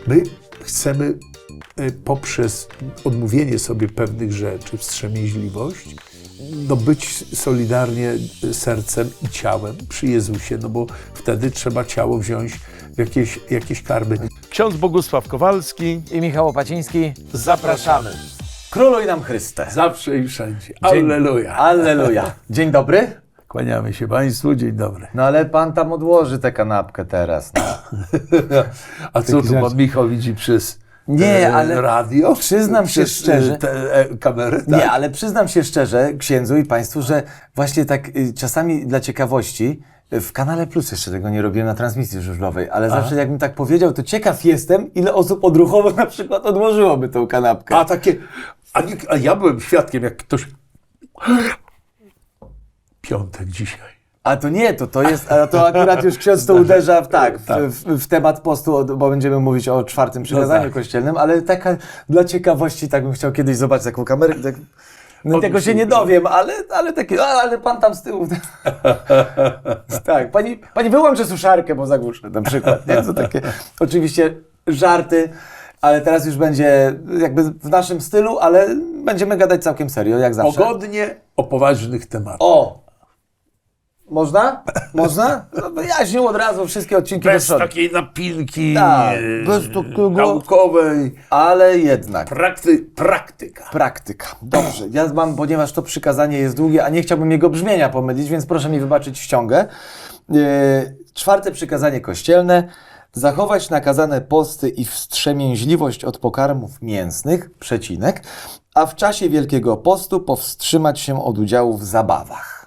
My chcemy poprzez odmówienie sobie pewnych rzeczy, wstrzemięźliwość, być solidarnie sercem i ciałem przy Jezusie, bo wtedy trzeba ciało wziąć w jakieś karby. Ksiądz Bogusław Kowalski i Michał Opaciński. zapraszamy. Króluj nam Chryste. Zawsze i wszędzie. Alleluja. Alleluja. Dzień dobry. Kłaniamy się Państwu, dzień dobry. No ale pan tam odłoży tę kanapkę teraz. No. A co tu pan Michał widzi przez Nie, ale radio? przyznam się szczerze. Kamerę? Tak? Nie, ale przyznam się szczerze, księdzu i państwu, że właśnie tak czasami dla ciekawości w Kanale Plus jeszcze tego nie robiłem na transmisji żużlowej, ale zawsze jakbym tak powiedział, to ciekaw jestem, ile osób odruchowo na przykład odłożyłoby tą kanapkę. A ja byłem świadkiem, jak ktoś... Piątek dzisiaj. A to nie, to jest, a to akurat już ksiądz to uderza w temat postu, bo będziemy mówić o 4. przykazaniu kościelnym, ale taka dla ciekawości, tak bym chciał kiedyś zobaczyć taką kamerę. Tak, no tego się nie dowiem, ale takie, ale pan tam z tyłu. Tak, pani wyłączy suszarkę, bo zagłuszę na przykład. Nie? To takie oczywiście żarty, ale teraz już będzie jakby w naszym stylu, ale będziemy gadać całkiem serio, jak zawsze. Pogodnie o poważnych tematach. O! Można? Można? No, wyjaśnił od razu wszystkie odcinki do Bez przodu. takiej napinki Tak, bez takiego... naukowej. Ale jednak. Praktyka. Praktyka. Dobrze. Ja mam, ponieważ to przykazanie jest długie, a nie chciałbym jego brzmienia pomylić, więc proszę mi wybaczyć ściągę. 4. przykazanie kościelne. Zachować nakazane posty i wstrzemięźliwość od pokarmów mięsnych, przecinek, a w czasie Wielkiego Postu powstrzymać się od udziału w zabawach.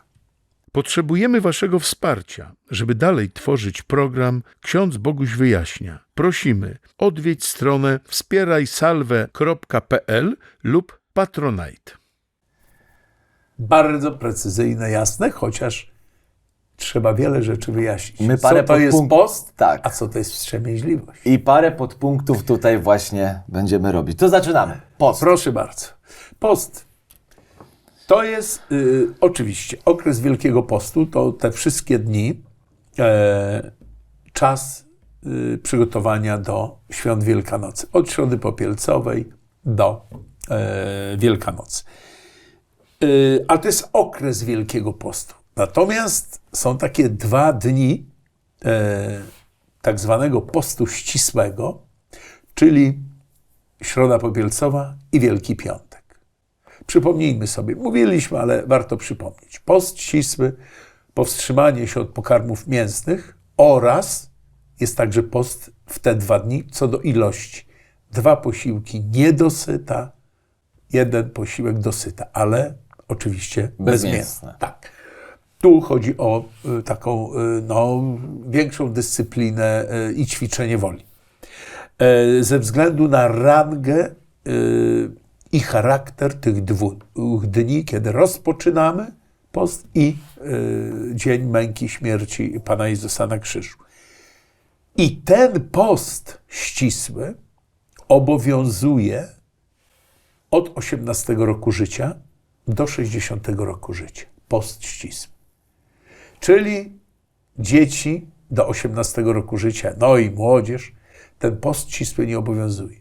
Potrzebujemy Waszego wsparcia, żeby dalej tworzyć program Ksiądz Boguś wyjaśnia. Prosimy, odwiedź stronę wspierajsalwę.pl lub Patronite. Bardzo precyzyjne, jasne, chociaż trzeba wiele rzeczy wyjaśnić. My Co parę to jest post, tak. a co to jest wstrzemięźliwość. I parę podpunktów tutaj właśnie będziemy robić. To zaczynamy. Post. Proszę bardzo. Post. To jest oczywiście okres Wielkiego Postu, to te wszystkie dni, czas przygotowania do świąt Wielkanocy. Od Środy Popielcowej do Wielkanocy. Ale to jest okres Wielkiego Postu. Natomiast są takie 2 dni tak zwanego postu ścisłego, czyli Środa Popielcowa i Wielki Piątek. Przypomnijmy sobie, mówiliśmy, ale warto przypomnieć. Post ścisły, powstrzymanie się od pokarmów mięsnych oraz jest także post w te 2 dni co do ilości. 2 posiłki niedosyta, 1 posiłek dosyta, ale oczywiście bezmięsny. Tak. Tu chodzi o taką większą dyscyplinę i ćwiczenie woli. Ze względu na rangę i charakter tych 2 dni, kiedy rozpoczynamy post i dzień męki śmierci Pana Jezusa na krzyżu. I ten post ścisły obowiązuje od 18 roku życia do 60 roku życia. Post ścisły. Czyli dzieci do 18 roku życia, no i młodzież, ten post ścisły nie obowiązuje.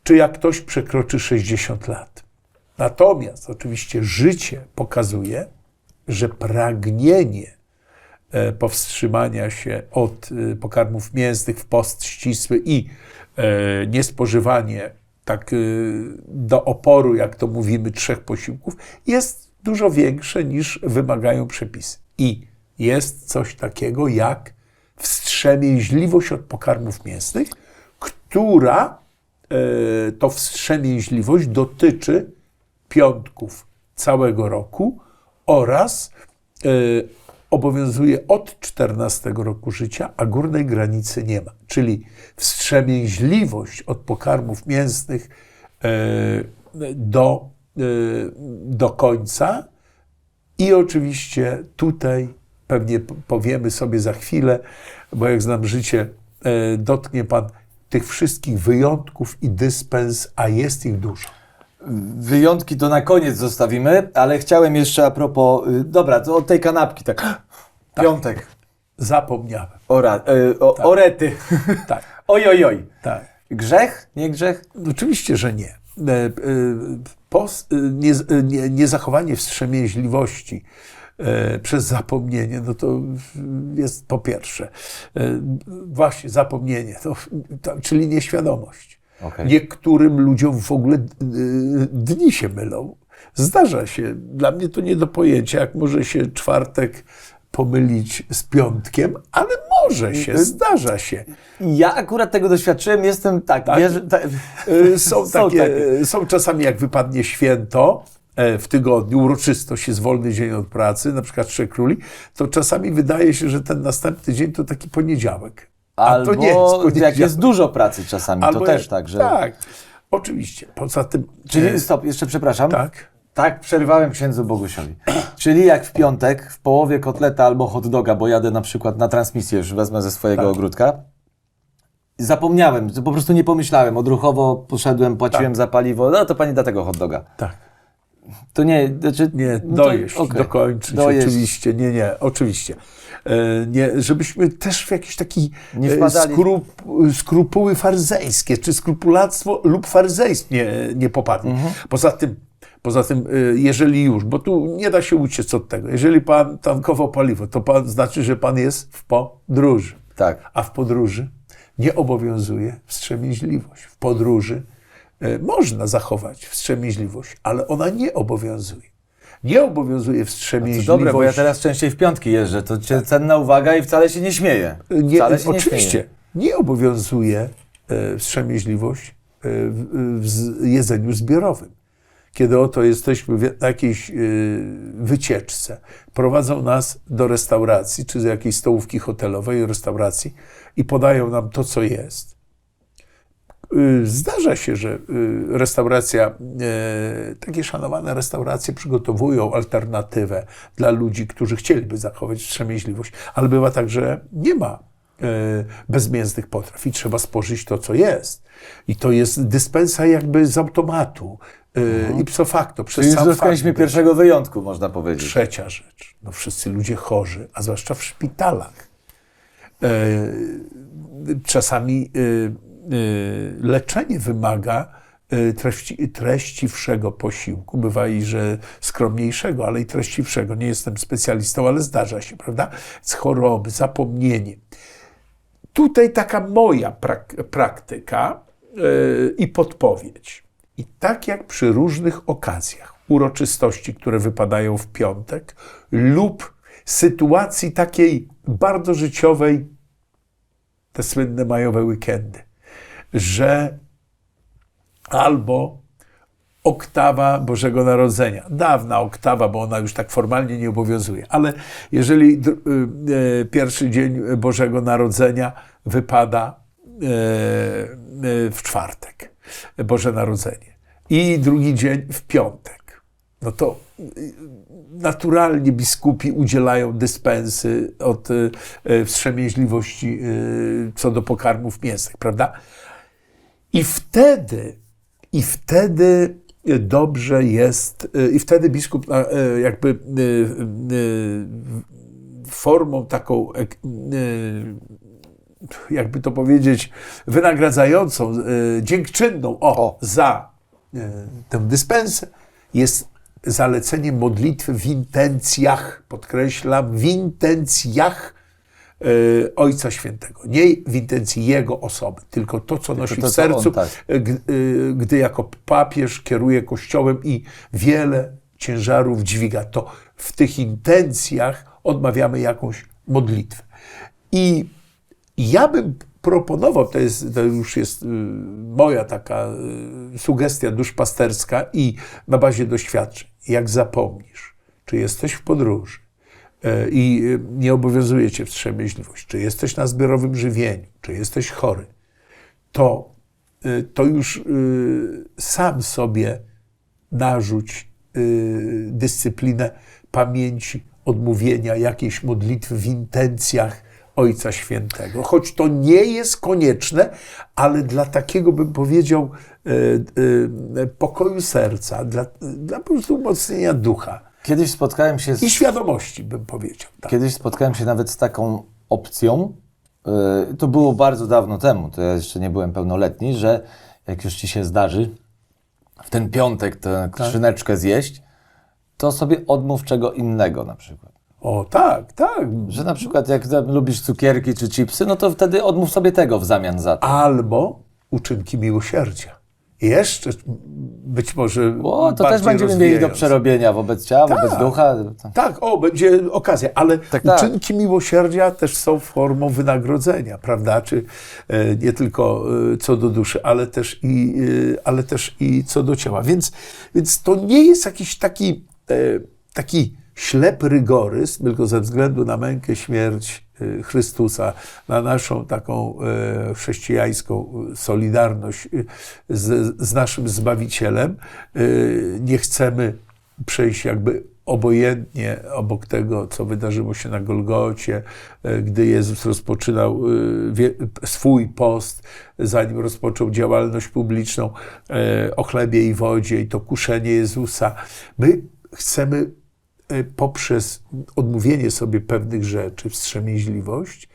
Czy jak ktoś przekroczy 60 lat. Natomiast oczywiście życie pokazuje, że pragnienie powstrzymania się od pokarmów mięsnych w post ścisły i niespożywanie tak do oporu, jak to mówimy, 3 posiłków, jest dużo większe niż wymagają przepisy. I jest coś takiego jak wstrzemięźliwość od pokarmów mięsnych, która to wstrzemięźliwość dotyczy piątków całego roku oraz obowiązuje od 14 roku życia, a górnej granicy nie ma. Czyli wstrzemięźliwość od pokarmów mięsnych do końca i oczywiście tutaj pewnie powiemy sobie za chwilę, bo jak znam życie, dotknie Pan tych wszystkich wyjątków i dyspens, a jest ich dużo. Wyjątki to na koniec zostawimy, ale chciałem jeszcze a propos, dobra, to od tej kanapki, tak. Piątek. Zapomniałem. Orety. Tak, Oj, oj, oj. tak. Grzech? Nie grzech? Oczywiście, że nie. Niezachowanie wstrzemięźliwości przez zapomnienie, no to jest po pierwsze właśnie zapomnienie, czyli nieświadomość. Okej. Niektórym ludziom w ogóle dni się mylą. Zdarza się. Dla mnie to nie do pojęcia, jak może się czwartek pomylić z piątkiem, ale może się, zdarza się. Ja akurat tego doświadczyłem, jestem tak, Tak? wierzę, Są czasami, jak wypadnie święto w tygodniu, uroczystość, jest wolny dzień od pracy, na przykład Trzech Króli, to czasami wydaje się, że ten następny dzień to taki poniedziałek. albo to nie jest poniedziałek. jak jest dużo pracy czasami, to też tak, że... Tak, oczywiście. Poza tym... Czyli, stop, jeszcze przepraszam. Tak. Tak, przerwałem księdzu Bogusiowi. Czyli jak w piątek, w połowie kotleta albo hot doga, bo jadę na przykład na transmisję, już wezmę ze swojego ogródka, zapomniałem, po prostu nie pomyślałem, odruchowo poszedłem, płaciłem za paliwo, no to pani da tego hot doga. Tak. To nie, znaczy... Nie, no to- dojeść, okej. dokończyć, Dojeść. oczywiście. Nie, oczywiście. Nie, żebyśmy też w jakieś taki Nie wpadali. skrupuły faryzejskie, czy skrupulactwo lub faryzejstwo nie popadli. Poza tym, jeżeli już, bo tu nie da się uciec od tego, jeżeli pan tankował paliwo, to pan znaczy, że pan jest w podróży. Tak. A w podróży nie obowiązuje wstrzemięźliwość. W podróży można zachować wstrzemięźliwość, ale ona nie obowiązuje. Nie obowiązuje To wstrzemięźliwość. dobre, bo ja teraz częściej w piątki jeżdżę, to cenna uwaga i wcale się nie śmieję. Wcale się Oczywiście, nie śmieję. nie obowiązuje wstrzemięźliwość w jedzeniu zbiorowym. Kiedy oto jesteśmy na jakiejś wycieczce, prowadzą nas do restauracji, czy do jakiejś stołówki hotelowej, restauracji i podają nam to, co jest. Zdarza się, że restauracja, takie szanowane restauracje przygotowują alternatywę dla ludzi, którzy chcieliby zachować wstrzemięźliwość, ale bywa tak, że nie ma bezmięsnych potraw i trzeba spożyć to, co jest. I to jest dyspensa jakby z automatu, ipso facto, przez Czyli sam dotknęliśmy fakt. pierwszego wyjątku, można powiedzieć. Trzecia rzecz, no wszyscy ludzie chorzy, a zwłaszcza w szpitalach. Czasami leczenie wymaga treściwszego posiłku. Bywa i że skromniejszego, ale i treściwszego. Nie jestem specjalistą, ale zdarza się, prawda? Z choroby, zapomnienie. Tutaj taka moja praktyka i podpowiedź. I tak jak przy różnych okazjach, uroczystości, które wypadają w piątek lub sytuacji takiej bardzo życiowej, te słynne majowe weekendy, że albo oktawa Bożego Narodzenia, dawna oktawa, bo ona już tak formalnie nie obowiązuje, ale jeżeli pierwszy dzień Bożego Narodzenia wypada w czwartek, Boże Narodzenie, i drugi dzień w piątek, no to naturalnie biskupi udzielają dyspensy od wstrzemięźliwości co do pokarmów mięsnych, prawda? I wtedy dobrze jest, i wtedy biskup jakby formą taką, jakby to powiedzieć, wynagradzającą, dziękczynną za tę dyspensę jest zalecenie modlitwy w intencjach, podkreślam, w intencjach Ojca Świętego. Nie w intencji Jego osoby, tylko to, co nosi to, w sercu, on, tak. gdy jako papież kieruje Kościołem i wiele ciężarów dźwiga. To w tych intencjach odmawiamy jakąś modlitwę. I ja bym proponował, to już jest moja taka sugestia duszpasterska i na bazie doświadczeń, jak zapomnisz, czy jesteś w podróży i nie obowiązuje cię wstrzemięźliwość, czy jesteś na zbiorowym żywieniu, czy jesteś chory, to już sam sobie narzuć dyscyplinę pamięci, odmówienia jakiejś modlitwy w intencjach Ojca Świętego. Choć to nie jest konieczne, ale dla takiego, bym powiedział, pokoju serca, dla po prostu umocnienia ducha Kiedyś spotkałem się i świadomości, bym powiedział. Tak. Kiedyś spotkałem się nawet z taką opcją, to było bardzo dawno temu, to ja jeszcze nie byłem pełnoletni, że jak już ci się zdarzy w ten piątek tę skrzyneczkę zjeść, to sobie odmów czego innego na przykład. O, tak, tak. Że na przykład jak lubisz cukierki czy chipsy, no to wtedy odmów sobie tego w zamian za to. Albo uczynki miłosierdzia. Jeszcze być może O, to też bardziej będziemy mieli do rozwijając. przerobienia wobec ciała, wobec ducha. Tak, będzie okazja, ale Tak. uczynki miłosierdzia też są formą wynagrodzenia, prawda? Czy nie tylko co do duszy, ale też i co do ciała. Więc to nie jest jakiś taki ślepy rygoryzm, tylko ze względu na mękę, śmierć Chrystusa, na naszą taką chrześcijańską solidarność z naszym Zbawicielem. Nie chcemy przejść jakby obojętnie obok tego, co wydarzyło się na Golgocie, gdy Jezus rozpoczynał swój post, zanim rozpoczął działalność publiczną o chlebie i wodzie i to kuszenie Jezusa. My chcemy poprzez odmówienie sobie pewnych rzeczy, wstrzemięźliwość,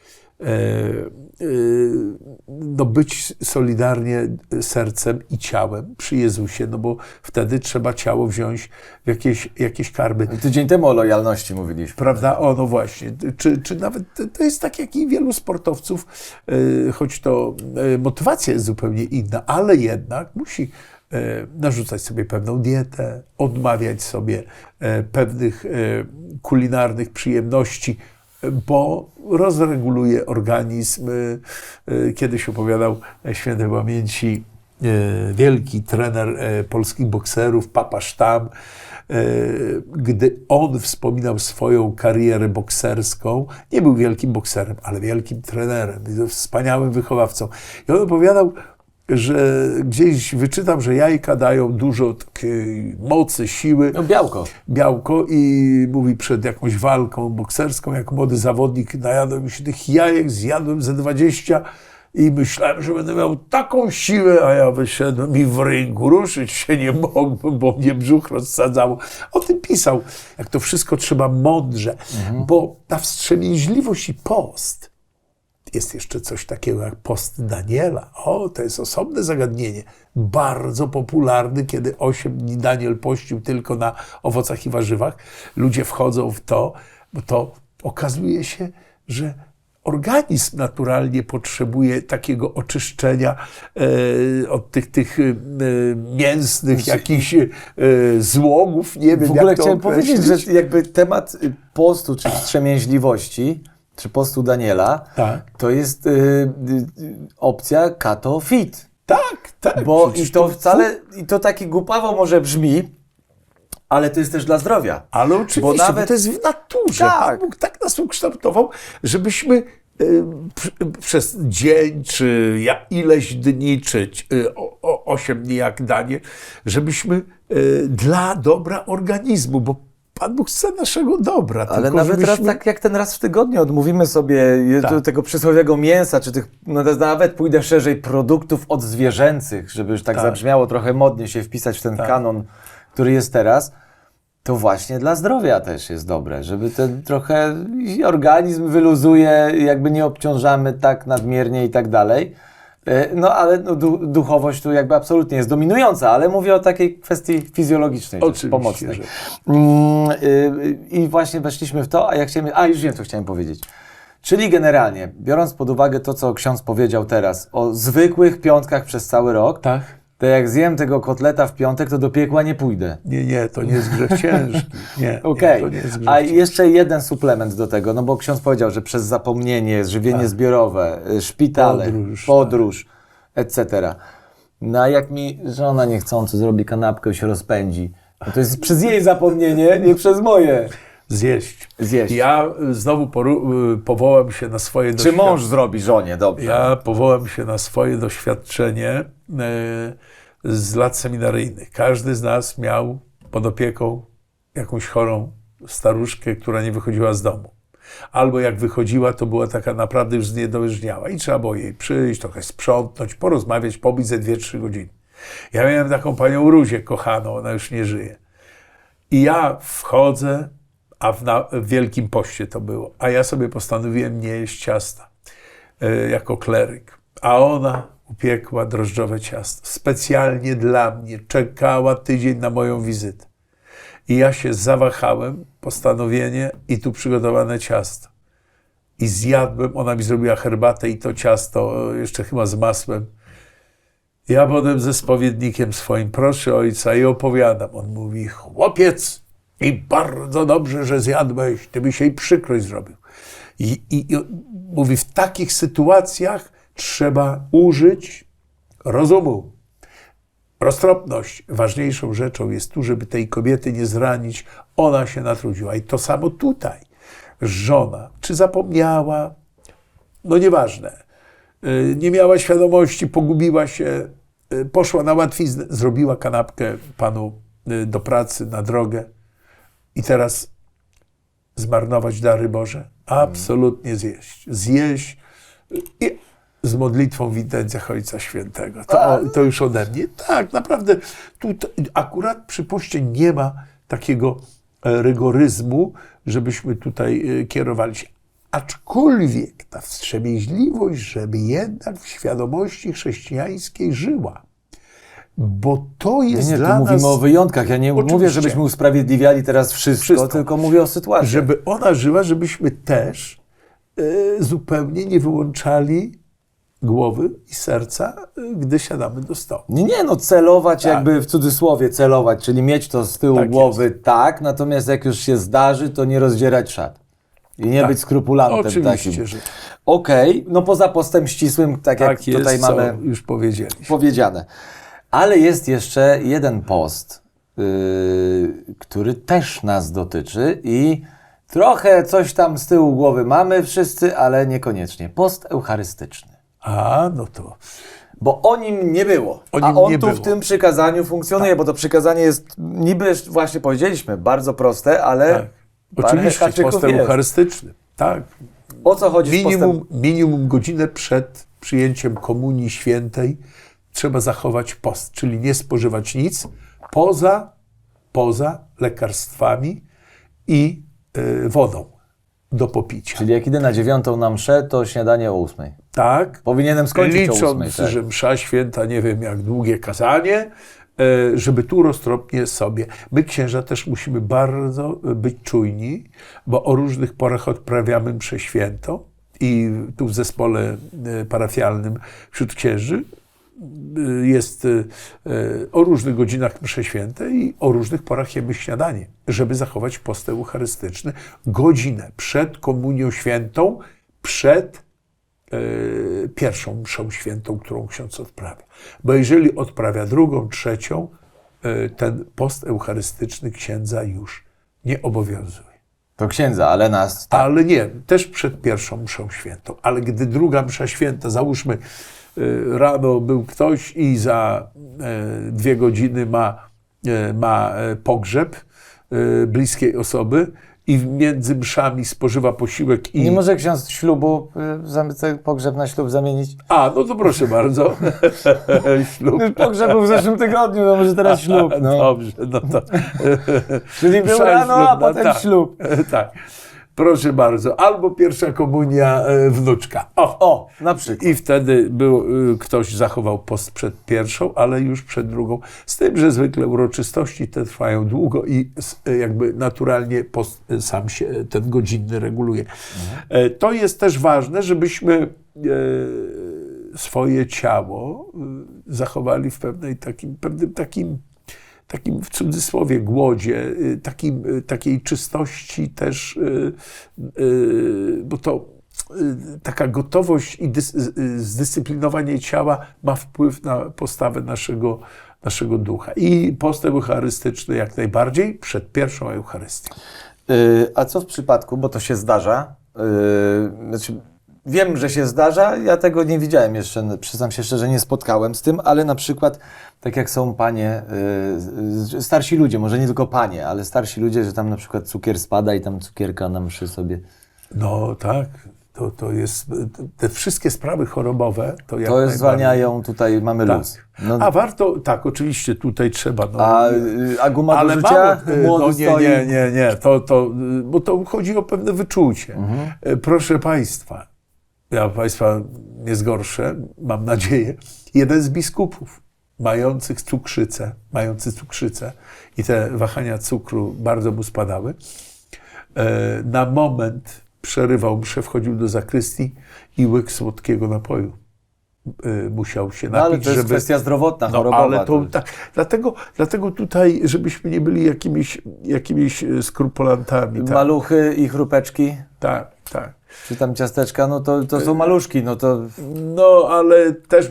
być solidarnie sercem i ciałem przy Jezusie, no bo wtedy trzeba ciało wziąć w jakieś karby. Tydzień temu o lojalności mówiliśmy. Prawda? O, no właśnie. Czy nawet to jest tak, jak i wielu sportowców, choć to motywacja jest zupełnie inna, ale jednak musi narzucać sobie pewną dietę, odmawiać sobie pewnych kulinarnych przyjemności, bo rozreguluje organizm. Kiedyś opowiadał świętej pamięci wielki trener polskich bokserów, Papa Sztam, gdy on wspominał swoją karierę bokserską, nie był wielkim bokserem, ale wielkim trenerem, wspaniałym wychowawcą. I on opowiadał, że gdzieś wyczytam, że jajka dają dużo takiej mocy, siły. No Białko i mówi, przed jakąś walką bokserską, jak młody zawodnik, najadłem mi się tych jajek, zjadłem ze 20 i myślałem, że będę miał taką siłę, a ja wyszedłem i w ringu ruszyć się nie mogłem, bo mnie brzuch rozsadzało. O tym pisał, jak to wszystko trzeba mądrze, bo ta wstrzemięźliwość i post, jest jeszcze coś takiego jak post Daniela. O, to jest osobne zagadnienie. Bardzo popularny, kiedy 8 dni Daniel pościł tylko na owocach i warzywach. Ludzie wchodzą w to, bo to okazuje się, że organizm naturalnie potrzebuje takiego oczyszczenia od tych mięsnych jakichś złogów. Nie wiem, w ogóle jak to chciałem określić. powiedzieć, że jakby temat postu czy wstrzemięźliwości, czy postu Daniela, Tak. to jest opcja keto fit. Tak. Bo Przecież i to wcale, i to taki głupawo może brzmi, ale to jest też dla zdrowia. Ale oczywiście, bo to jest w naturze. Tak. Pan Bóg tak nas ukształtował, żebyśmy przez dzień, czy ileś dni, czy 8 dni jak Daniel, żebyśmy dla dobra organizmu, bo Pan Bóg chce naszego dobra. Ale tylko nawet raz, żebyśmy... tak jak ten raz w tygodniu odmówimy sobie tego przysłowiowego mięsa, czy tych, no nawet pójdę szerzej, produktów odzwierzęcych, żeby już tak zabrzmiało, trochę modnie się wpisać w ten kanon, który jest teraz, to właśnie dla zdrowia też jest dobre, żeby ten trochę organizm wyluzuje, jakby nie obciążamy tak nadmiernie i tak dalej. No ale duchowość tu jakby absolutnie jest dominująca, ale mówię o takiej kwestii fizjologicznej, pomocnej. Że... I właśnie weszliśmy w to, już wiem, co chciałem powiedzieć. Czyli generalnie, biorąc pod uwagę to, co ksiądz powiedział teraz o zwykłych piątkach przez cały rok, Tak. to jak zjem tego kotleta w piątek, to do piekła nie pójdę. Nie, to nie jest grzech ciężki. Nie, Okej. to nie jest grzech A ciężki. jeszcze jeden suplement do tego, no bo ksiądz powiedział, że przez zapomnienie, żywienie zbiorowe, szpitale, podróż etc. No a jak mi żona niechcący zrobi kanapkę i się rozpędzi, no to jest przez jej zapomnienie, nie przez moje. Zjeść. Zjeść. Ja znowu powołam się na swoje Czy doświadczenie. mąż zrobi żonie, dobrze. Ja powołam się na swoje doświadczenie z lat seminaryjnych. Każdy z nas miał pod opieką jakąś chorą staruszkę, która nie wychodziła z domu. Albo jak wychodziła, to była taka naprawdę już zniedołężniała i trzeba było jej przyjść, trochę sprzątnąć, porozmawiać, pobić ze 2-3 godziny. Ja miałem taką panią Ruzię kochaną, ona już nie żyje. I ja wchodzę, w Wielkim Poście to było. A ja sobie postanowiłem nie jeść ciasta jako kleryk. A ona upiekła drożdżowe ciasto. Specjalnie dla mnie. Czekała tydzień na moją wizytę. I ja się zawahałem, postanowienie i tu przygotowane ciasto. I zjadłem, ona mi zrobiła herbatę i to ciasto, jeszcze chyba z masłem. Ja potem ze spowiednikiem swoim proszę ojca i opowiadam. On mówi, chłopiec, i bardzo dobrze, że zjadłeś, ty byś jej przykrość zrobił. I mówi, w takich sytuacjach trzeba użyć rozumu. Roztropność. Ważniejszą rzeczą jest tu, żeby tej kobiety nie zranić. Ona się natrudziła. I to samo tutaj. Żona, czy zapomniała, no nieważne, nie miała świadomości, pogubiła się, poszła na łatwiznę, zrobiła kanapkę panu do pracy, na drogę i teraz zmarnować dary Boże? Absolutnie zjeść. Zjeść i z modlitwą w intencjach Ojca Świętego. To już ode mnie. Tak, naprawdę tu akurat przy poście nie ma takiego rygoryzmu, żebyśmy tutaj kierowali się. Aczkolwiek ta wstrzemięźliwość, żeby jednak w świadomości chrześcijańskiej żyła. Bo to jest Nie, dla tu mówimy nas... o wyjątkach. Ja nie mówię, Oczywiście. żebyśmy usprawiedliwiali teraz wszystko, tylko mówię o sytuacji. Żeby ona żyła, żebyśmy też zupełnie nie wyłączali głowy i serca, gdy siadamy do stołu. Nie, no celować Tak. jakby w cudzysłowie celować, czyli mieć to z tyłu Tak głowy, tak, natomiast jak już się zdarzy, to nie rozdzierać szat. I nie Tak. być skrupulantem Oczywiście, takim. że Okej, no poza postem ścisłym, tak jak tak jest, tutaj co mamy już powiedzieliśmy. powiedziane. Ale jest jeszcze jeden post, który też nas dotyczy i trochę coś tam z tyłu głowy mamy wszyscy, ale niekoniecznie. Post eucharystyczny. A, no to... Bo o nim nie było. O A nim on nie tu było. w tym przykazaniu funkcjonuje, bo to przykazanie jest niby, właśnie powiedzieliśmy, bardzo proste, ale Tak. parę Oczywiście, haczyków post jest. eucharystyczny. Tak. O co chodzi z postem? Minimum godzinę przed przyjęciem Komunii Świętej trzeba zachować post, czyli nie spożywać nic poza lekarstwami i wodą do popicia. Czyli jak idę na 9 na mszę, to śniadanie o 8. Tak. Powinienem skończyć o 8. Licząc, Tak? że msza święta, nie wiem jak długie kazanie, żeby tu roztropnie sobie. My księża też musimy bardzo być czujni, bo o różnych porach odprawiamy mszę świętą i tu w zespole parafialnym wśród księży jest o różnych godzinach msze święte i o różnych porach jemy śniadanie, żeby zachować post eucharystyczny godzinę przed komunią świętą, przed pierwszą mszą świętą, którą ksiądz odprawia. Bo jeżeli odprawia drugą, trzecią, ten post eucharystyczny księdza już nie obowiązuje. To księdza, ale nas... Tak. Ale nie, też przed pierwszą mszą świętą. Ale gdy druga msza święta, załóżmy rano był ktoś i za 2 godziny ma pogrzeb bliskiej osoby i między mszami spożywa posiłek i... Nie może ksiądz ślubu, pogrzeb na ślub zamienić? A, no to proszę bardzo. Ślub. Pogrzeb był w zeszłym tygodniu, no może teraz ślub. No. Dobrze, no to... Czyli był Msza rano, a ślubna, potem tak. ślub. Tak. Proszę bardzo. Albo pierwsza komunia wnuczka. O, na przykład. I wtedy ktoś zachował post przed pierwszą, ale już przed drugą. Z tym, że zwykle uroczystości te trwają długo i jakby naturalnie post sam się ten godzinny reguluje. To jest też ważne, żebyśmy swoje ciało zachowali w pewnym takim w cudzysłowie głodzie, takiej czystości też, bo to taka gotowość i zdyscyplinowanie ciała ma wpływ na postawę naszego ducha. I post eucharystyczny jak najbardziej przed pierwszą Eucharystią. A co w przypadku, bo to się zdarza, znaczy wiem, że się zdarza, ja tego nie widziałem jeszcze, przyznam się szczerze, nie spotkałem z tym, ale na przykład, tak jak są panie, starsi ludzie, może nie tylko panie, ale starsi ludzie, że tam na przykład cukier spada i tam cukierka na mszy sobie. No tak, To jest, te wszystkie sprawy chorobowe, to jak To najbardziej. zwalniają, tutaj mamy Tak. luz. No, A warto, tak, oczywiście tutaj trzeba. No, a guma do ale życia? mało, Młody no stoi. nie, bo to chodzi o pewne wyczucie. Proszę Państwa, ja Państwa nie zgorszę, mam nadzieję, jeden z biskupów mający cukrzycę i te wahania cukru bardzo mu spadały, na moment przerywał mszę, wchodził do zakrystii i łyk słodkiego napoju musiał się No, ale napić, to jest żeby... kwestia zdrowotna, No, chorobowa. ale to, tak, dlatego tutaj, żebyśmy nie byli jakimiś skrupulantami. Tak, Maluchy i chrupeczki, tak. czy tam ciasteczka, no to są maluszki, no to... No, ale też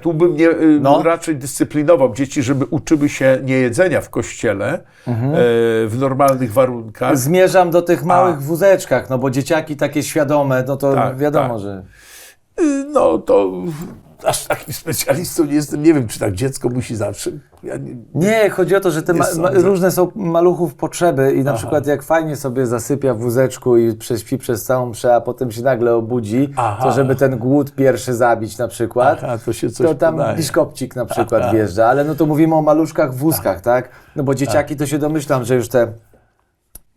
tu bym nie No. raczej dyscyplinował dzieci, żeby uczyły się niejedzenia w kościele w normalnych warunkach. Zmierzam do tych małych wózeczkach, no bo dzieciaki takie świadome, no to Tak, wiadomo, tak. że... No to aż takim specjalistą nie jestem. Nie wiem, czy tak dziecko musi zawsze. Ja Nie, chodzi o to, że te Nie sądzę. różne są maluchów potrzeby i na przykład jak fajnie sobie zasypia w wózeczku i śpi przez całą mszę, a potem się nagle obudzi, to żeby ten głód pierwszy zabić na przykład, to się coś to tam podaje. biszkopcik na przykład wjeżdża, ale no to mówimy o maluszkach w wózkach, tak? No bo dzieciaki to się domyślam, że już te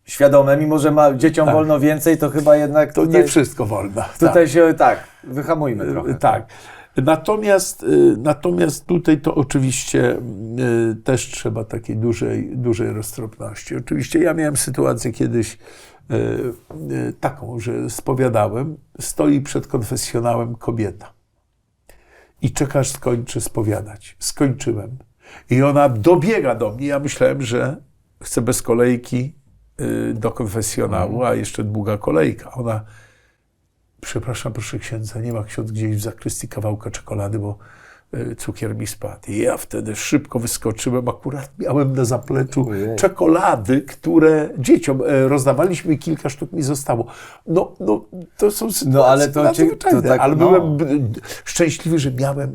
świadome, mimo że dzieciom wolno więcej, to chyba jednak To tutaj, nie wszystko wolno. tutaj się wyhamujmy trochę. Tak. Natomiast tutaj to oczywiście też trzeba takiej dużej roztropności. Oczywiście ja miałem sytuację kiedyś taką, że spowiadałem, stoi przed konfesjonałem kobieta i czeka, aż skończę spowiadać. Skończyłem. I ona dobiega do mnie. Ja myślałem, że chcę bez kolejki do konfesjonału, a jeszcze długa kolejka. Ona: przepraszam, proszę księdza, nie ma ksiądz gdzieś w zakrystii kawałka czekolady, bo cukier mi spadł. I ja wtedy szybko wyskoczyłem, akurat miałem na zapleczu czekolady, które dzieciom rozdawaliśmy i kilka sztuk mi zostało. No to są sytuacje ale to nadzwyczajne, tak, ale no. byłem szczęśliwy, że miałem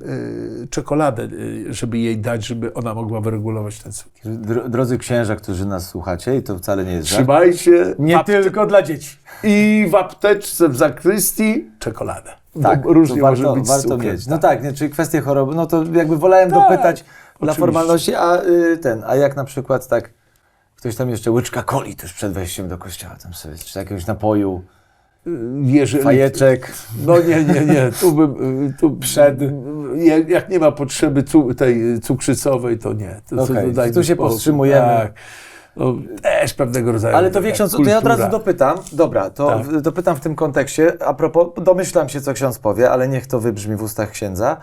czekoladę, żeby jej dać, żeby ona mogła wyregulować ten cukier. Drodzy księża, którzy nas słuchacie, i to wcale nie jest żart, Trzymajcie nie tylko dla dzieci. i w apteczce w zakrystii czekoladę. Tak, Bo różnie to może być z warto cukrem. mieć. No tak, nie, czyli kwestie choroby, no to jakby wolałem dopytać dla oczywiście. formalności, a jak na przykład tak ktoś tam jeszcze łyczka coli też przed wejściem do kościoła tam sobie, czy jakiegoś napoju, Jeżeli, fajeczek. No nie, tu jak nie ma potrzeby tej cukrzycowej, to nie. Okej, dajmy tu się spokój. powstrzymujemy. Tak. No, też pewnego rodzaju Ale to wie ksiądz, to ja od razu kultura. dopytam, dobra, to Tak. dopytam w tym kontekście, a propos, domyślam się, co ksiądz powie, ale niech to wybrzmi w ustach księdza.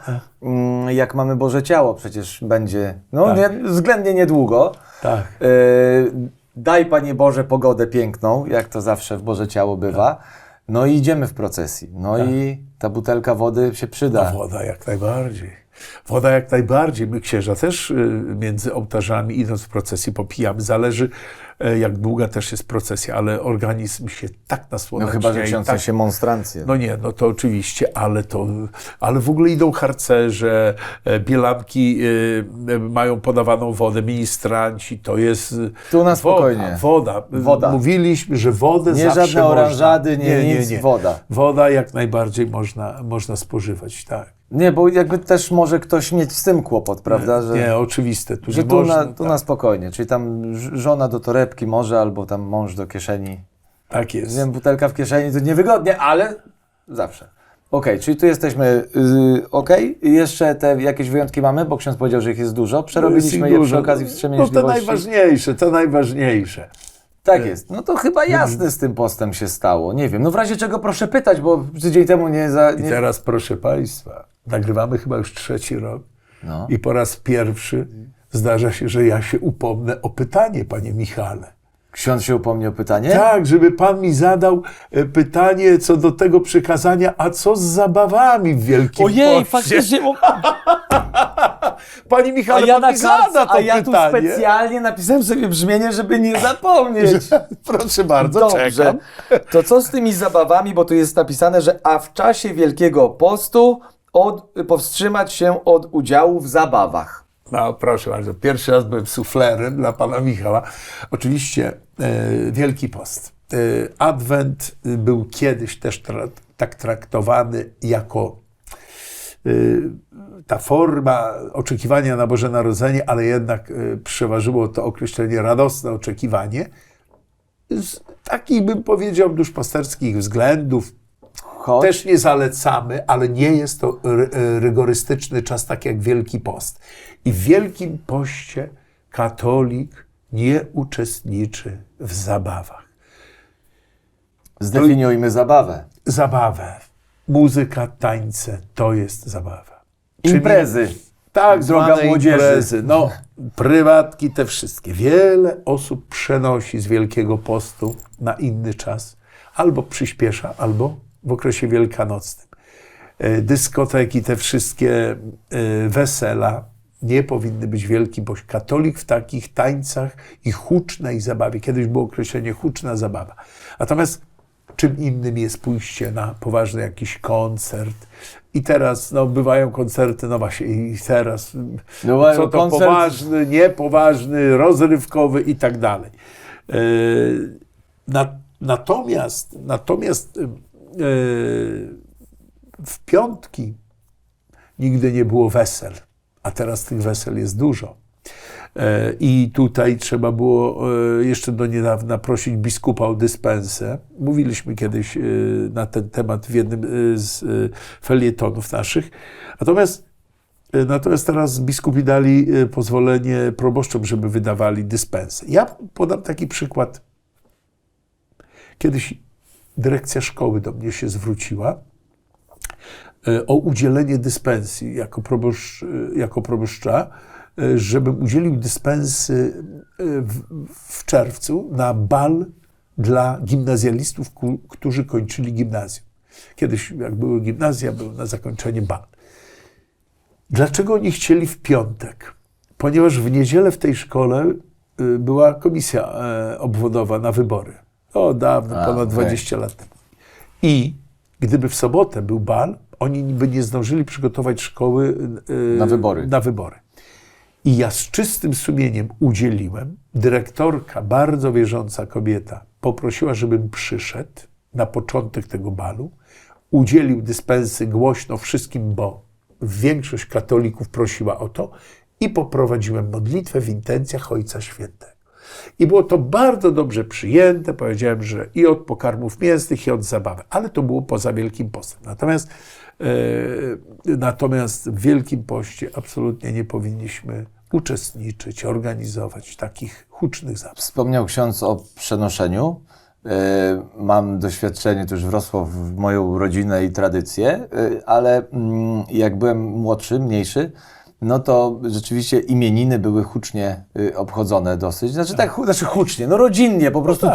Jak mamy Boże Ciało, przecież będzie, względnie niedługo. Tak. Daj, Panie Boże, pogodę piękną, jak to zawsze w Boże Ciało bywa. No i idziemy w procesji. No i ta butelka wody się przyda. Woda jak najbardziej. Woda jak najbardziej. My księża też między ołtarzami, idąc w procesji, popijamy. Zależy, jak długa też jest procesja, ale organizm się tak No nasłonecznia. chyba, że i ksiądz tak, się monstrancję. No nie, no to oczywiście, ale w ogóle idą harcerze, bielanki mają podawaną wodę, ministranci, to jest Tu na woda, spokojnie. Woda. Mówiliśmy, że wodę Nie zawsze żadne można. oranżady, nic, woda. Woda jak najbardziej można spożywać, tak. Nie, bo jakby też może ktoś mieć z tym kłopot, prawda? Że, Nie, oczywiste. Tu że nie tu, można, tu na spokojnie, czyli tam żona do torebki może, albo tam mąż do kieszeni. tak jest. Wiem, butelka w kieszeni to niewygodnie, ale zawsze. Okej, czyli tu jesteśmy okej. I jeszcze te jakieś wyjątki mamy, bo ksiądz powiedział, że ich jest dużo. Przerobiliśmy je przy okazji No wstrzemięźliwości. to najważniejsze. Tak jest. No to chyba jasne z tym postem się stało. Nie wiem, no w razie czego proszę pytać, bo tydzień temu nie... I teraz, proszę Państwa, nagrywamy chyba już 3. rok No. i po raz pierwszy zdarza się, że ja się upomnę o pytanie, Panie Michale. Ksiądz się upomni o pytanie? Tak, żeby Pan mi zadał pytanie co do tego przykazania, a co z zabawami w Wielkim Ojej, Poście? faktycznie... Panie Michale, Pan mi zada to ja tu pytanie. specjalnie napisałem sobie brzmienie, żeby nie zapomnieć. Proszę bardzo, Dobrze. czekam. To co z tymi zabawami, bo tu jest napisane, że a w czasie Wielkiego Postu powstrzymać się od udziału w zabawach. No proszę bardzo, pierwszy raz byłem suflerem dla Pana Michała. Oczywiście Wielki Post. Adwent był kiedyś też tak traktowany jako ta forma oczekiwania na Boże Narodzenie, ale jednak przeważyło to określenie radosne oczekiwanie. Z takich, bym powiedział, duszpasterskich względów Choć też nie zalecamy, ale nie jest to rygorystyczny czas, tak jak Wielki Post. I w Wielkim Poście katolik nie uczestniczy w zabawach. zdefiniujmy zabawę. Zabawę, muzyka, tańce, to jest zabawa. Imprezy. Tak, Droga zwane młodzieży. imprezy, no, prywatki, te wszystkie. Wiele osób przenosi z Wielkiego Postu na inny czas. Albo przyspiesza, albo w okresie wielkanocnym. Dyskoteki, te wszystkie wesela nie powinny być w Wielkim Poście. Katolik w takich tańcach i hucznej zabawie. Kiedyś było określenie huczna zabawa. Natomiast czym innym jest pójście na poważny jakiś koncert. I teraz no, bywają koncerty, no właśnie i teraz Bywają co to koncert- poważny, niepoważny, rozrywkowy i tak dalej. Natomiast w piątki nigdy nie było wesel, a teraz tych wesel jest dużo. I tutaj trzeba było jeszcze do niedawna prosić biskupa o dyspensę. Mówiliśmy kiedyś na ten temat w jednym z felietonów naszych. Natomiast teraz biskupi dali pozwolenie proboszczom, żeby wydawali dyspensę. Ja podam taki przykład. Kiedyś dyrekcja szkoły do mnie się zwróciła o udzielenie dyspensji jako proboszcza, żebym udzielił dyspensy w czerwcu na bal dla gimnazjalistów, którzy kończyli gimnazjum. Kiedyś, jak były gimnazja, był na zakończenie bal. Dlaczego oni chcieli w piątek? Ponieważ w niedzielę w tej szkole była komisja obwodowa na wybory. O, dawno, ponad 20 lat temu. I gdyby w sobotę był bal, oni by nie zdążyli przygotować szkoły na wybory. I ja z czystym sumieniem udzieliłem. Dyrektorka, bardzo wierząca kobieta, poprosiła, żebym przyszedł na początek tego balu, udzielił dyspensy głośno wszystkim, bo większość katolików prosiła o to i poprowadziłem modlitwę w intencjach Ojca Świętego. I było to bardzo dobrze przyjęte. Powiedziałem, że i od pokarmów mięsnych, i od zabawy. Ale to było poza Wielkim Postem. Natomiast w Wielkim Poście absolutnie nie powinniśmy uczestniczyć, organizować takich hucznych zabaw. Wspomniał ksiądz o przenoszeniu. Mam doświadczenie, to już wrosło w moją rodzinę i tradycję, ale jak byłem młodszy, mniejszy, no to rzeczywiście imieniny były hucznie obchodzone dosyć. Znaczy hucznie, no rodzinnie, po prostu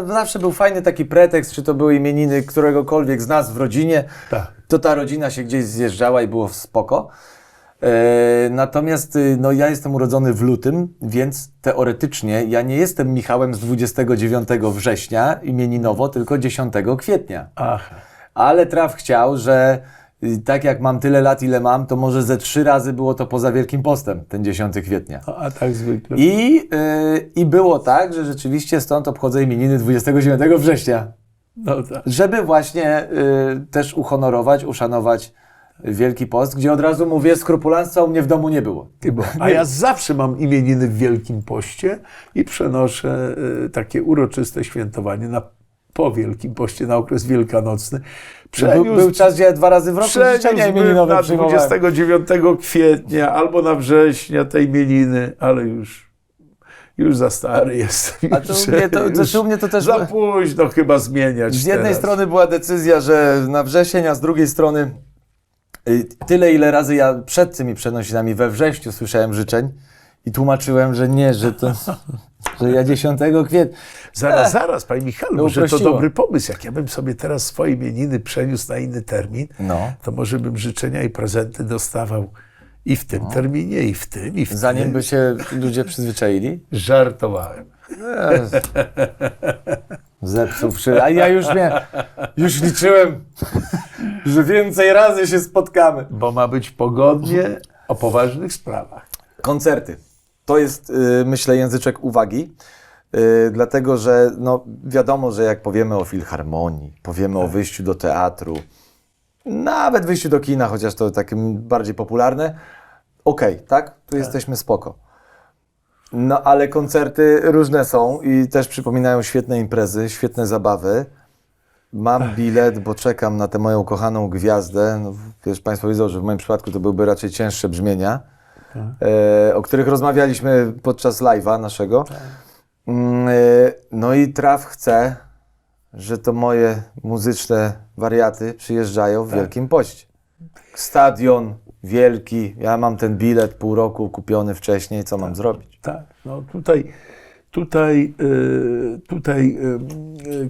zawsze był fajny taki pretekst, czy to były imieniny któregokolwiek z nas w rodzinie, to ta rodzina się gdzieś zjeżdżała i było spoko. Natomiast no, ja jestem urodzony w lutym, więc teoretycznie ja nie jestem Michałem z 29 września imieninowo, tylko 10 kwietnia. Aha. Ale traf chciał, że tak jak mam tyle lat, ile mam, to może ze 3 razy było to poza Wielkim Postem, ten 10 kwietnia. A tak zwykle. I było tak, że rzeczywiście stąd obchodzę imieniny 29 września. No tak. Żeby właśnie też uhonorować, uszanować Wielki Post, gdzie od razu mówię, skrupulanstwa u mnie w domu nie było. A ja zawsze mam imieniny w Wielkim Poście i przenoszę takie uroczyste świętowanie po Wielkim Poście, na okres wielkanocny. Był czas, gdzie 2 razy w roku życzenia imieninowe na przyjmowałem. 29 kwietnia albo na września te imieniny, ale już za stary jestem. A u mnie to też za późno chyba zmieniać. Z jednej teraz. strony była decyzja, że na wrzesień, a z drugiej strony tyle, ile razy ja przed tymi przenosinami we wrześniu słyszałem życzeń i tłumaczyłem, że nie, że ja 10 kwietnia. Zaraz, Panie Michalu, że to dobry pomysł. Jak ja bym sobie teraz swoje imieniny przeniósł na inny termin, to może bym życzenia i prezenty dostawał i w tym terminie, i w tym, i w tym. Zanim by się ludzie przyzwyczaili? Żartowałem. Zepsuł a ja już liczyłem, że więcej razy się spotkamy. Bo ma być pogodnie o poważnych sprawach. Koncerty. To jest, myślę, języczek uwagi. dlatego że no, wiadomo, że jak powiemy o filharmonii, powiemy o wyjściu do teatru, nawet wyjściu do kina, chociaż to takie bardziej popularne, okej, tak? Tu jesteśmy spoko. No ale koncerty różne są i też przypominają świetne imprezy, świetne zabawy. Mam bilet, bo czekam na tę moją kochaną gwiazdę. No, wiesz, Państwo widzą, że w moim przypadku to byłyby raczej cięższe brzmienia, o których rozmawialiśmy podczas live'a naszego. No i traf chce, że to moje muzyczne wariaty przyjeżdżają w Wielkim Poście. Stadion wielki, ja mam ten bilet pół roku kupiony wcześniej, co mam zrobić? Tak, no tutaj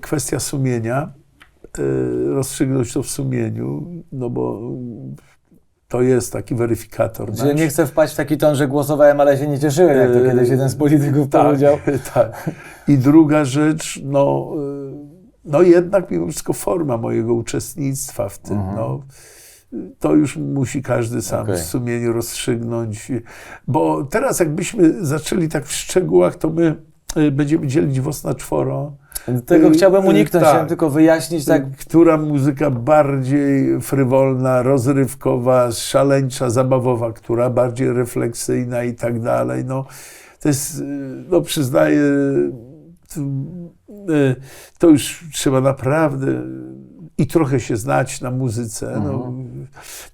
kwestia sumienia, rozstrzygnąć to w sumieniu, no bo to jest taki weryfikator. Że nie chcę wpaść w taki ton, że głosowałem, ale się nie cieszyłem, jak to kiedyś jeden z polityków powiedział. Tak. I druga rzecz, no jednak mimo wszystko forma mojego uczestnictwa w tym, no. To już musi każdy sam w sumieniu rozstrzygnąć. Bo teraz jakbyśmy zaczęli tak w szczegółach, to my będziemy dzielić włos na czworo. Tego chciałbym uniknąć, tak. chciałem tylko wyjaśnić, tak. Która muzyka bardziej frywolna, rozrywkowa, szaleńcza, zabawowa, która bardziej refleksyjna i tak dalej. No, to jest, no przyznaję, to już trzeba naprawdę i trochę się znać na muzyce. No,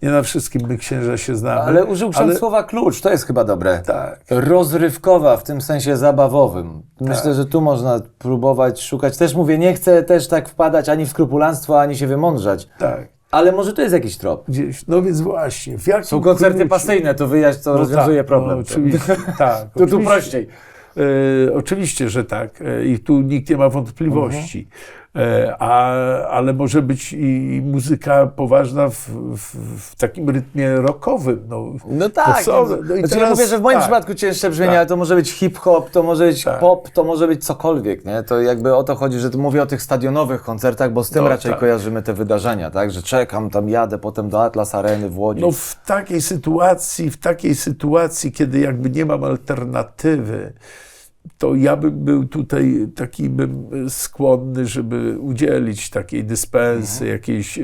nie na wszystkim my księża się znamy. Ale użył ksiądz słowa klucz, to jest chyba dobre. Tak. Rozrywkowa w tym sensie zabawowym. Myślę, że tu można próbować szukać. Też mówię, nie chcę też tak wpadać ani w skrupulanstwo, ani się wymądrzać. Tak. Ale może to jest jakiś trop. Gdzieś, no więc właśnie. W jakim Są koncerty kluczu? pasyjne, to wyjaśń, co No rozwiązuje tak, problem. No, oczywiście, tak. Tu oczywiście. prościej. Oczywiście, że tak. I tu nikt nie ma wątpliwości. Ale może być i muzyka poważna w takim rytmie rockowym. No tak. No i Znaczy, ja teraz, mówię, że w moim tak, przypadku cięższe brzmienia, tak. to może być hip-hop, to może być Tak. pop, to może być cokolwiek, nie? To jakby o to chodzi, że tu mówię o tych stadionowych koncertach, bo z tym No, raczej tak. kojarzymy te wydarzenia, tak? Że czekam, tam jadę potem do Atlas Areny w Łodzi. No w takiej sytuacji, kiedy jakby nie mam alternatywy, to ja bym był tutaj taki skłonny, żeby udzielić takiej dyspensy, jakiejś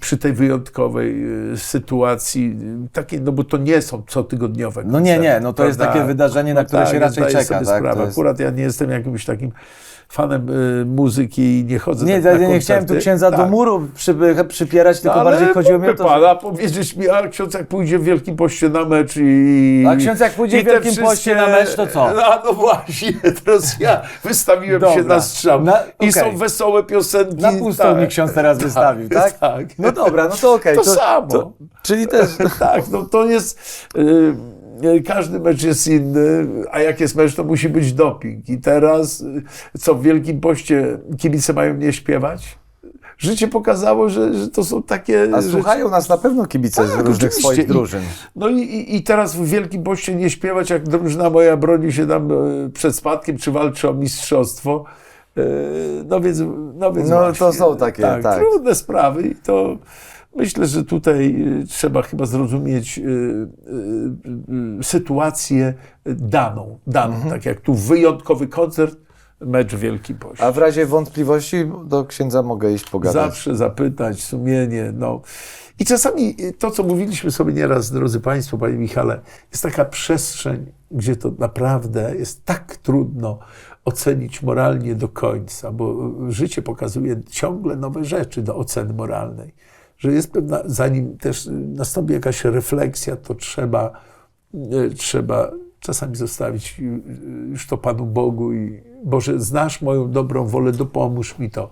przy tej wyjątkowej sytuacji, takiej, no bo to nie są cotygodniowe koncerty. No nie, no to jest prawda? takie wydarzenie, na które się ja raczej zdaję czeka, sobie tak? sprawę. To jest... Akurat ja nie jestem jakimś takim fanem muzyki i nie chodzę Nie, tak na ja nie koncerty. chciałem tu księdza do Tak. muru przypierać, tylko Ale bardziej chodziło mi o to, że... pana powiedzieć mi, a ksiądz jak pójdzie w Wielkim Poście na mecz i... A ksiądz jak pójdzie i w te Wielkim Poście na mecz, to co? No właśnie, teraz ja wystawiłem się Dobra. na strzał. I okej. są wesołe piosenki. Na pustą mi ksiądz teraz wystawił, tak? Tak. No dobra, no to okej. To samo. Czyli też... Tak, no to jest... każdy mecz jest inny, a jak jest mecz, to musi być doping. I teraz, co w Wielkim Poście kibice mają nie śpiewać? Życie pokazało, że to są takie A rzeczy. słuchają nas na pewno kibice z Tak, różnych oczywiście. swoich drużyn. No i teraz w Wielkim Poście nie śpiewać, jak drużyna moja broni się tam przed spadkiem, czy walczy o mistrzostwo. No więc No, właśnie, to są takie, tak. trudne sprawy i to myślę, że tutaj trzeba chyba zrozumieć sytuację daną, tak jak tu wyjątkowy koncert, mecz w Wielkim Poście. A w razie wątpliwości do księdza mogę iść pogadać. Zawsze zapytać, sumienie, no. I czasami to, co mówiliśmy sobie nieraz, drodzy Państwo, Panie Michale, jest taka przestrzeń, gdzie to naprawdę jest tak trudno ocenić moralnie do końca, bo życie pokazuje ciągle nowe rzeczy do oceny moralnej. Że jest pewna, zanim też nastąpi jakaś refleksja, to trzeba czasami zostawić już to Panu Bogu i Boże, znasz moją dobrą wolę, dopomóż mi to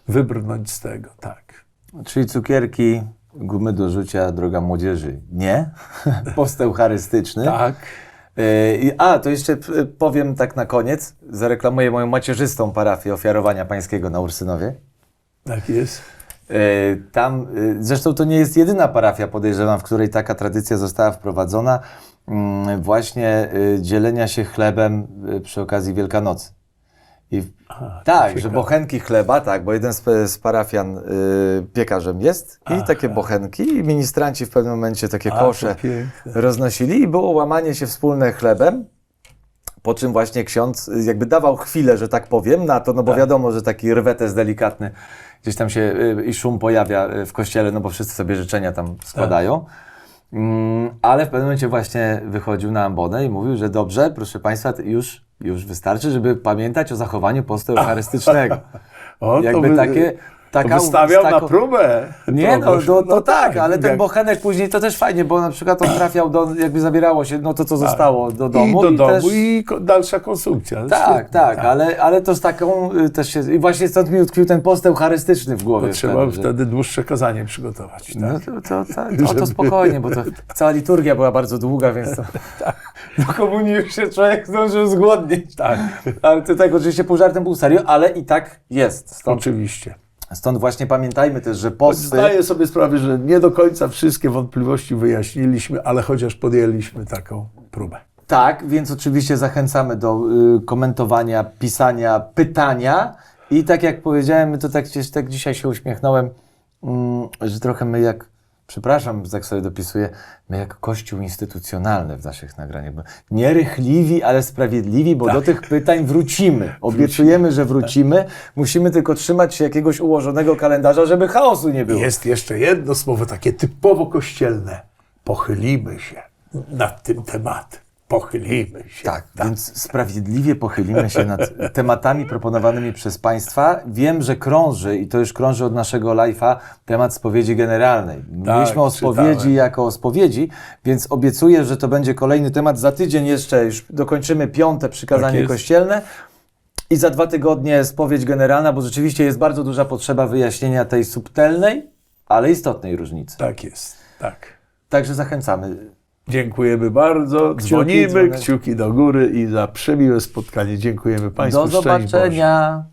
wybrnąć z tego, tak. Czyli cukierki, gumy do rzucia, droga młodzieży. Nie? Post eucharystyczny. Tak. To jeszcze powiem tak na koniec. Zareklamuję moją macierzystą parafię Ofiarowania Pańskiego na Ursynowie. Tak jest. Tam, zresztą to nie jest jedyna parafia, podejrzewam, w której taka tradycja została wprowadzona, właśnie dzielenia się chlebem przy okazji Wielkanocy. I tak, ciekawe. że bochenki chleba, tak, bo jeden z parafian piekarzem jest i takie bochenki i ministranci w pewnym momencie takie kosze to piękne. roznosili i było łamanie się wspólne chlebem Po czym właśnie ksiądz jakby dawał chwilę, że tak powiem, na to, no bo wiadomo, że taki rwetes delikatny gdzieś tam się i szum pojawia w kościele, no bo wszyscy sobie życzenia tam składają. Ale w pewnym momencie właśnie wychodził na ambonę i mówił, że dobrze, proszę Państwa, już wystarczy, żeby pamiętać o zachowaniu postu eucharystycznego. O, Jakby to wystawiał na próbę. Nie, no tak, ale ten jak- bochenek później to też fajnie, bo na przykład on trafiał jakby zabierało się, no to co zostało do domu. I do domu też, i dalsza konsumpcja. tak, Świetnie, tak, ale to z taką też się, i właśnie stąd mi utkwił ten post eucharystyczny w głowie. Bo trzeba że- wtedy dłuższe kazanie przygotować. Tak? No to spokojnie, bo to cała liturgia była bardzo długa, więc to do komunii już się człowiek zdążył zgłodnieć. Tak. Ale to tak oczywiście pół żartem, pół serio, ale i tak jest. Oczywiście. Stąd właśnie pamiętajmy też, że posty... Zdaję sobie sprawę, że nie do końca wszystkie wątpliwości wyjaśniliśmy, ale chociaż podjęliśmy taką próbę. Tak, więc oczywiście zachęcamy do komentowania, pisania, pytania i tak jak powiedziałem, my to tak dzisiaj się uśmiechnąłem, że trochę my jak, przepraszam, tak sobie dopisuję, my jak kościół instytucjonalny w naszych nagraniach. Nie rychliwi, ale sprawiedliwi, bo do tych pytań wrócimy. Obiecujemy, że wrócimy. Musimy tylko trzymać się jakiegoś ułożonego kalendarza, żeby chaosu nie było. Jest jeszcze jedno słowo takie typowo kościelne. Pochylimy się nad tym tematem. Pochylimy się. Tak, więc sprawiedliwie pochylimy się nad tematami proponowanymi przez Państwa. Wiem, że krąży, i to już krąży od naszego live'a, temat spowiedzi generalnej. Mówiliśmy o spowiedzi czytałem. jako o spowiedzi, więc obiecuję, że to będzie kolejny temat. Za tydzień jeszcze już dokończymy 5. przykazanie Tak jest. kościelne. I za 2 tygodnie spowiedź generalna, bo rzeczywiście jest bardzo duża potrzeba wyjaśnienia tej subtelnej, ale istotnej różnicy. Tak jest. Tak. Także zachęcamy. Dziękujemy bardzo. Dzwonimy, dzwoneczki. kciuki do góry i za przemiłe spotkanie. Dziękujemy Państwu. Do Szczęść Boże. zobaczenia.